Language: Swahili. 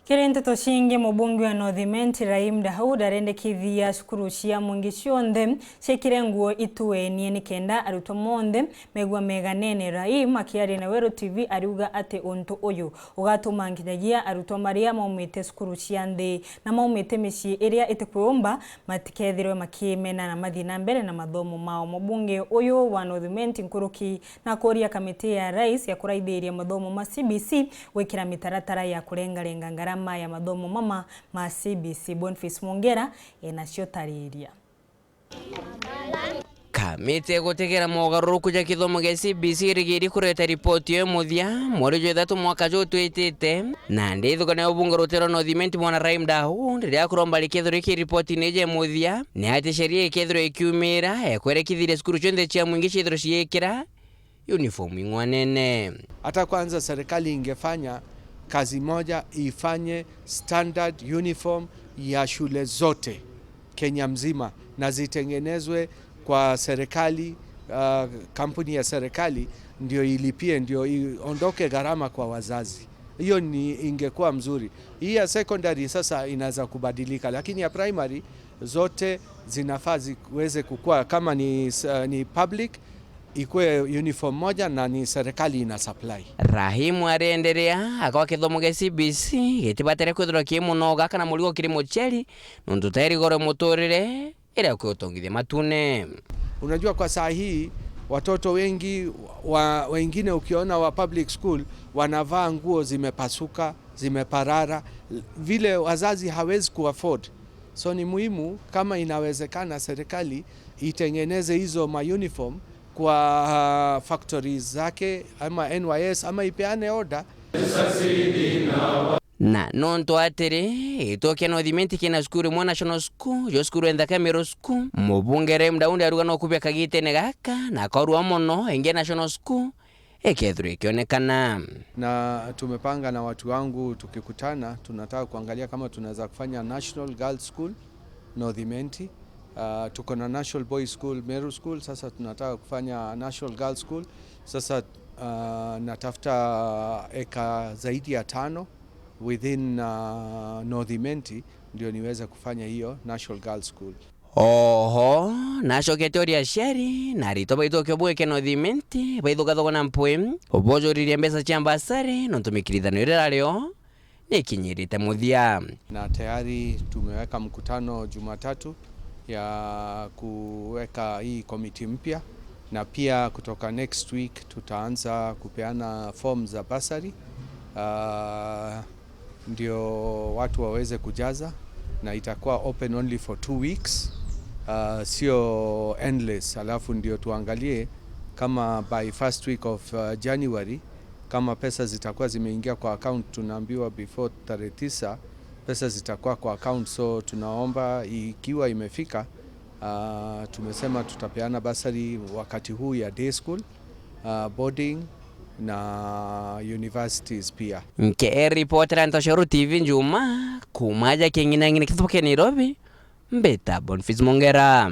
Kirente toshinge mubungi wa Northimenti Raim Daud arendekithia cukuru cia mungi cionthe ciekire nguo ituenie nikenda arutwo monthe megua meganene. Raim akiaria na Wero TV ariuga ati untu uyu ugatuma nginyagia arutwo maria maumite cukuru cia nthi na maumite micii iria itikwumba matikethirwe makimena na mathi na mbere na mathomo mao. Mubungi uyu wa Northimenti Nkuruki na kuria kamiti ya rais ya kuraithiria mathomo ma CBC wikira mitaratara ya kurengarenga ngarama ya mathomo mama ma CBC. Boniface Mwongera enacio tariria. Kamite gutegera mogaruruku ja kithomo gya CBC rigiri kureta ripoti yo muthia mweri wa 3 mwaka jo twitite na ndithugana yo bunge rutero Northimenti mwana Raim Daud ria kuromba likethero iki ripoti neje muthia ni ati sheria ikethero ikiumira ekwerekithire cukuru cionthe cia mwingi cithero ciekira uniform ingwanene. Hata kwanza serikali ingefanya kazi moja, ifanye standard uniform ya shule zote Kenya mzima na zitengenezwe kwa serikali, kampuni ya serikali ndio ilipie, ndio iondoke gharama kwa wazazi. Hiyo ni ingekuwa mzuri. Hii ya secondary sasa inaweza kubadilika, lakini ya primary zote zinafaa ziweze kukua kama ni public, ikuwe uniform moja na ni serikali ina supply. Rahimu arenderea akawa kithomo gya CBC gitibatere kwithirwa ki munoga kana murigo kiri mucheri nundu tayari gore muturire ira kwitongithia matune. Unajua kwa saa hii watoto wengi wengine ukiona wa public school wanavaa nguo zimepasuka, zimeparara, vile wazazi hawezi kuafford. So ni muhimu kama inawezekana serikali itengeneze hizo ma uniform kwa factories zake ama NYS ama ipeane order. Na nonto atiri itokia Northimenti kina skuru mwa National School jo skuru endaka Middle School mubunge Raim Daud aruga no kubya kagitene gaka na korwa mono enge National School ekethru ikionekana. Na tumepanga na watu wangu tukikutana tunataka kuangalia kama tunaweza kufanya National Girls School Northimenti. Tuko na National Boys School Meru School, sasa tunataka kufanya National Girls School. Sasa natafuta eka zaidi ya 5 within Northimenti ndio niweze kufanya hiyo National Girls School. Oho, nasho ketoria sheri na ritoba itokyo bweke Northimenti baithuka thogona mpwe obojo riria mbesa chamba sare nontumikirithano ira leo nikinyirite muthia. Na tayari tumeweka mkutano Jumatatu ya kuweka hii komiti mpya, na pia kutoka next week tutaanza kupeana forms za bursary ndio watu waweze kujaza, na itakuwa open only for 2 weeks, sio endless. Alafu ndio tuangalie kama by first week of January kama pesa zitakuwa zimeingia kwa account. Tunaambiwa before 9 pesa zitakuwa kwa account, so tunaomba ikiwa imefika, tumesema tutapeana basari wakati huu ya day school, boarding na universities pia. Nke reporter Antoshoru TV Njuma kumaja kingina ngine kithuke Nairobi mbeta Boniface Mwongera.